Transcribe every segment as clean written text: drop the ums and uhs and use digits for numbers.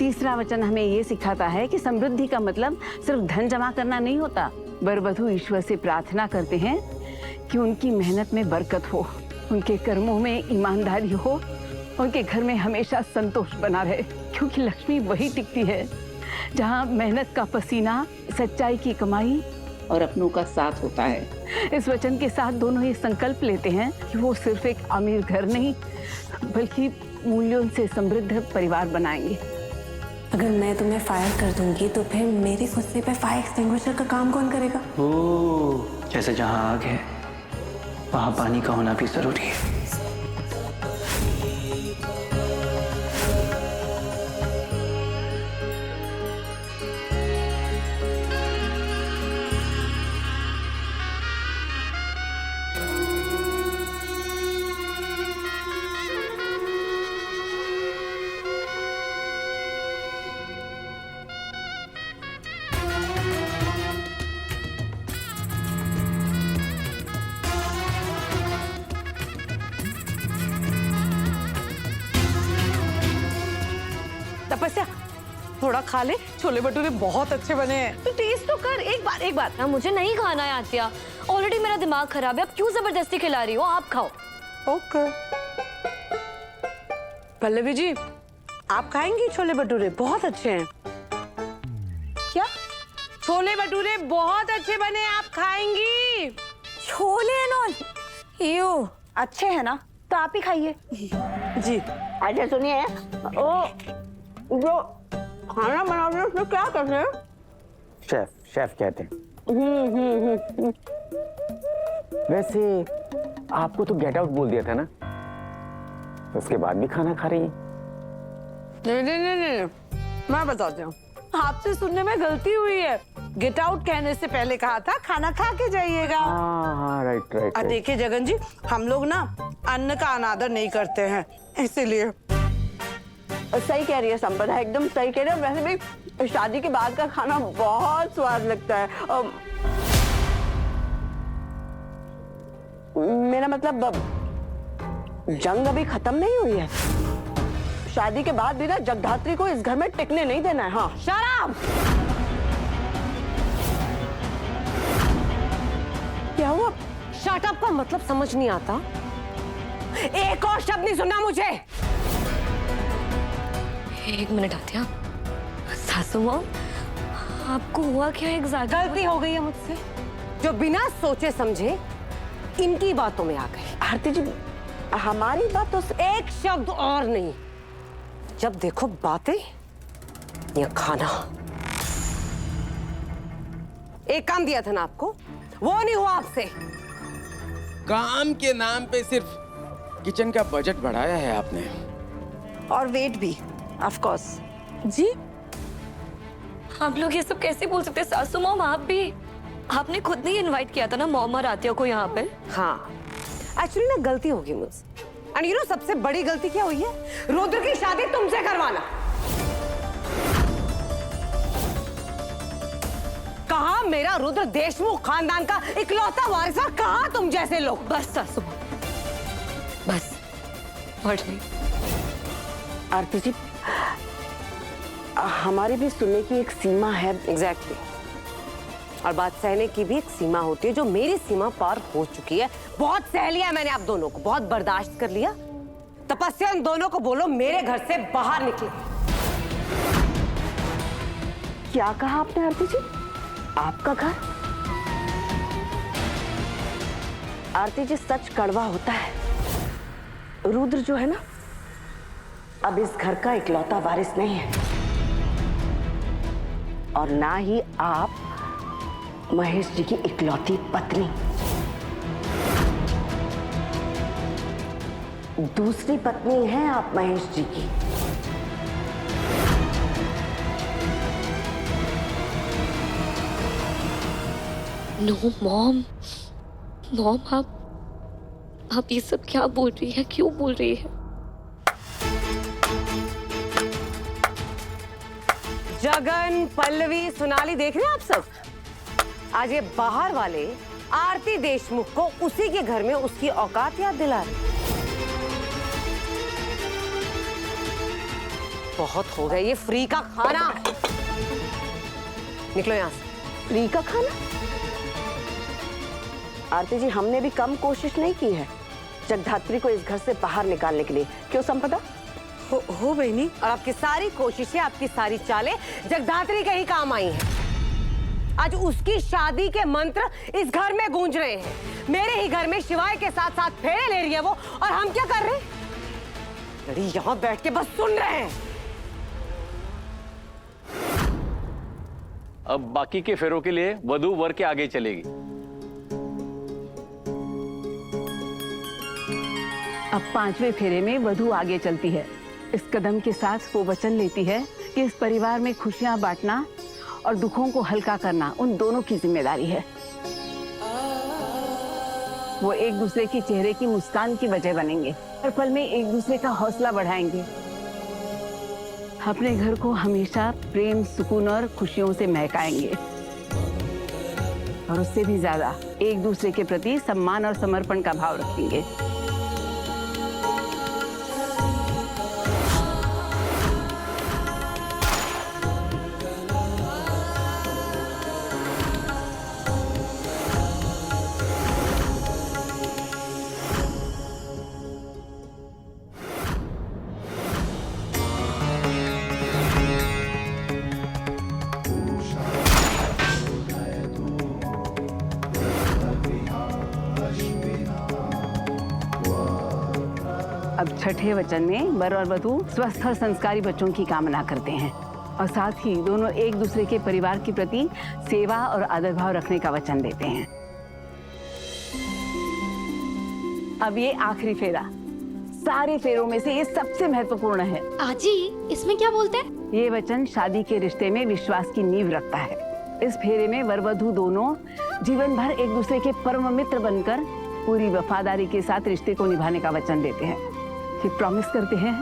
तीसरा वचन हमें ये सिखाता है कि समृद्धि का मतलब सिर्फ धन जमा करना नहीं होता। वर वधू ईश्वर से प्रार्थना करते हैं कि उनकी मेहनत में बरकत हो, उनके कर्मों में ईमानदारी हो, उनके घर में हमेशा संतोष बना रहे, क्योंकि लक्ष्मी वही टिकती है जहाँ मेहनत का पसीना, सच्चाई की कमाई और अपनों का साथ होता है। इस वचन के साथ दोनों ये संकल्प लेते हैं कि वो सिर्फ एक अमीर घर नहीं बल्कि मूल्यों से समृद्ध परिवार बनाएंगे। अगर मैं तुम्हें फायर कर दूंगी तो फिर मेरे गुस्से पे फायर एक्सटिंग्विशर का काम कौन करेगा? ओह, जैसे जहाँ आग है वहाँ पानी का होना भी जरूरी है। तपस्या थोड़ा खा ले, छोले भटूरे बहुत अच्छे बने हैं। तो टेस्ट तो कर, एक बार ना। मुझे नहीं खाना है आतिया, ऑलरेडी मेरा दिमाग खराब है, अब क्यों जबरदस्ती खिला रही हो? आप खाओ। ओके। पल्लवी जी, आप खाएंगी छोले भटूरे? बहुत अच्छे हैं। क्या? छोले भटूरे बहुत अच्छे बने, आप खाएंगी? छोले नॉन यू अच्छे हैं ना, तो आप ही खाइए। जी। अच्छा सुनिए, जो खाना बनाते हैं उसमें क्या करते हैं? शेफ कहते हैं। वैसे आपको तो गेट आउट बोल दिया था ना, उसके बाद भी खाना खा रही हैं? नहीं, मैं बताती हूँ, आपसे सुनने में गलती हुई है। गेट आउट कहने से पहले कहा था खाना खा के जाइएगा। हाँ, राइट। देखिए जगन जी, हम लोग ना अन्न का अनादर नहीं करते हैं, इसीलिए। सही कह रही है संपदा, एकदम सही कह रही है। वैसे भी शादी के बाद का खाना बहुत स्वाद लगता है। मेरा मतलब जंग अभी खत्म नहीं हुई है। शादी के बाद भी ना जगधात्री को इस घर में टिकने नहीं देना है। हाँ, शराब। क्या हुआ? शट अप का मतलब समझ नहीं आता? एक और शब्द नहीं सुना मुझे। एक मिनट आतिया। सासू माँ, आपको हुआ क्या एग्जैक्ट? गलती हो गई है मुझसे, जो बिना सोचे समझे इनकी बातों में आ गई। आरती जी, हमारी बातों से एक शब्द और नहीं। जब देखो बातें या खाना। एक काम दिया था ना आपको, वो नहीं हुआ आपसे। काम के नाम पे सिर्फ किचन का बजट बढ़ाया है आपने, और वेट भी, ऑफ कोर्स। जी, आप लोग ये सब कैसे बोल सकते हैं? सासू मॉम, आप भी, आपने खुद नहीं इनवाइट किया था ना मॉम और आतिया को यहाँ पे? हाँ, एक्चुअली ना गलती होगी मुझसे। एंड यू नो सबसे बड़ी गलती क्या हुई है? रुद्र की शादी तुमसे करवाना। कहा मेरा रुद्र देशमुख खानदान का इकलौता वारिस, और कहा तुम जैसे लोग। बस सासू मॉम, बस, और नहीं। आरती जी, हमारी भी सुनने की एक सीमा है। एग्जैक्टली। और बात सहने की भी एक सीमा होती है, जो मेरी सीमा पार हो चुकी है। बहुत सह लिया मैंने आप दोनों को, बहुत बर्दाश्त कर लिया। तपस्या, इन दोनों को बोलो मेरे घर से बाहर निकले। क्या कहा आपने आरती जी? आपका घर? आरती जी, सच कड़वा होता है। रुद्र जो है ना, अब इस घर का इकलौता वारिस नहीं है, और ना ही आप महेश जी की इकलौती पत्नी। दूसरी पत्नी हैं आप महेश जी की। नो मॉम, आप ये सब क्या बोल रही है? क्यों बोल रही है? जगन, पल्लवी, सोनाली, देख रहे हैं आप सब? आज ये बाहर वाले आरती देशमुख को उसी के घर में उसकी औकात याद दिला रहे। बहुत हो गया ये फ्री का खाना। निकलो यहाँ से। फ्री का खाना? आरती जी, हमने भी कम कोशिश नहीं की है जगधात्री को इस घर से बाहर निकालने के लिए। क्यों संपदा? हो बहनी, और आपकी सारी कोशिशें, आपकी सारी चालें जगधात्री के ही काम आई हैं। आज उसकी शादी के मंत्र इस घर में गूंज रहे हैं। मेरे ही घर में शिवाय के साथ साथ फेरे ले रही है वो, और हम क्या कर रहे हैं? लड़ी यहाँ बैठ के बस सुन रहे हैं। अब बाकी के फेरों के लिए वधू वर के आगे चलेगी। अब 5वें फेरे में वधू आगे चलती है। इस कदम के साथ वो वचन लेती है कि इस परिवार में खुशियां बांटना और दुखों को हल्का करना उन दोनों की जिम्मेदारी है। वो एक दूसरे के चेहरे की मुस्कान की वजह बनेंगे, हर पल में एक दूसरे का हौसला बढ़ाएंगे। अपने घर को हमेशा प्रेम, सुकून और खुशियों से महकाएंगे, और उससे भी ज्यादा एक दूसरे के प्रति सम्मान और समर्पण का भाव रखेंगे। अब छठे वचन में वर और वधू स्वस्थ और संस्कारी बच्चों की कामना करते हैं, और साथ ही दोनों एक दूसरे के परिवार के प्रति सेवा और आदर भाव रखने का वचन देते हैं। अब ये आखिरी फेरा सारे फेरों में से ये सबसे महत्वपूर्ण है। आजी, इसमें क्या बोलते हैं? ये वचन शादी के रिश्ते में विश्वास की नींव रखता है। इस फेरे में वर वधू दोनों जीवन भर एक दूसरे के परम मित्र बनकर पूरी वफादारी के साथ रिश्ते को निभाने का वचन देते हैं। ये प्रॉमिस करते हैं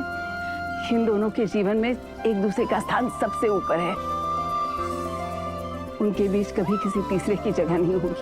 इन दोनों के जीवन में एक दूसरे का स्थान सबसे ऊपर है। उनके बीच कभी किसी तीसरे की जगह नहीं होगी।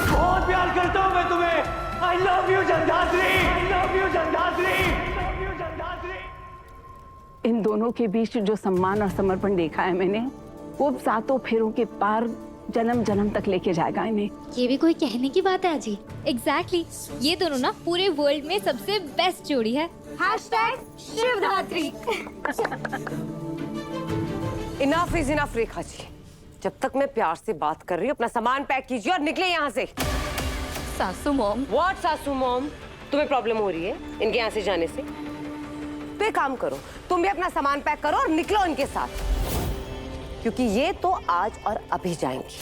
बहुत प्यार करता हूं मैं तुम्हें। I love you Jagadhatri, I love you Jagadhatri, I love you Jagadhatri. इन दोनों के बीच जो सम्मान और समर्पण देखा है मैंने, वो सातों फेरों के पार जन्म जन्म तक लेके जाएगा इन्हें। ये भी कोई कहने की बात है आजी। एग्जैक्टली, ये दोनों ना पूरे वर्ल्ड में सबसे बेस्ट जोड़ी है। #शिवधात्री। Enough is enough Rekha ji. जब तक मैं प्यार से बात कर रही हूँ, अपना सामान पैक कीजिए और निकले यहाँ से। सासू मॉम, व्हाट सासू मॉम? तुम्हें प्रॉब्लम हो रही है इनके यहाँ से जाने से? तो एक काम करो, तुम भी अपना सामान पैक करो और निकलो इनके साथ, क्योंकि ये तो आज और अभी जाएंगी।